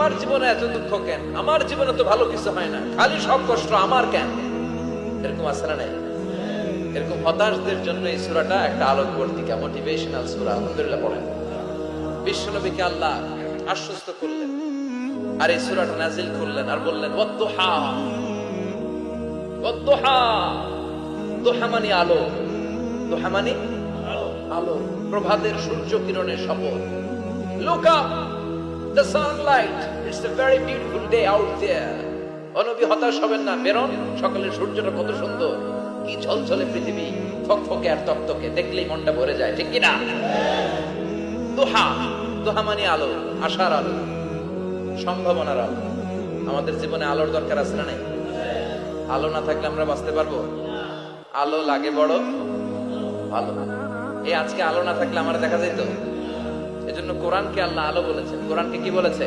আমার জীবনে এত দুঃখ কেন, আমার জীবনে তো ভালো কিছু হয় না, খালি সব কষ্ট আমার কেন, এরকম আছে না নাই? এরকম হতাশদের জন্য এই সূরাটা একটা আলোকবর্তিকা, মোটিভেশনাল সূরা। আলহামদুলিল্লাহ পড়েন। বিশ্বনবীকে আল্লাহ আশ্বস্ত করলেন আর এই সূরাটা নাজিল করলেন আর বললেন ওয়াদ-দুহা। ওয়াদ-দুহা, দুহা মানে আলো, দুহা মানে আলো, প্রভাতের সূর্য কিরণের শপথ। Look up, the sunlight, it's a very beautiful day out there. ও নবী হতাশ হবেন না, বেরোন, সকালের সূর্যটা কত সুন্দর, কি ঝলঝলে পৃথিবী, ফকফকে আর তকতকে, দেখলেই মনটা ভরে যায়, ঠিক কি না? দুহা, দুহা মানে আলো, আশার আলো, সম্ভাবনার আলো। আমাদের জীবনে আলোর দরকার আছে না নাই? আলো না থাকলে আমরা বাঁচতে পারবো? আলো লাগে বড় ভালো। এই আজকে আলো না থাকলে আমার দেখা যেত। এজন্য কোরআনকে আল্লাহ আলো বলেছেন। কোরআনকে কি বলেছে?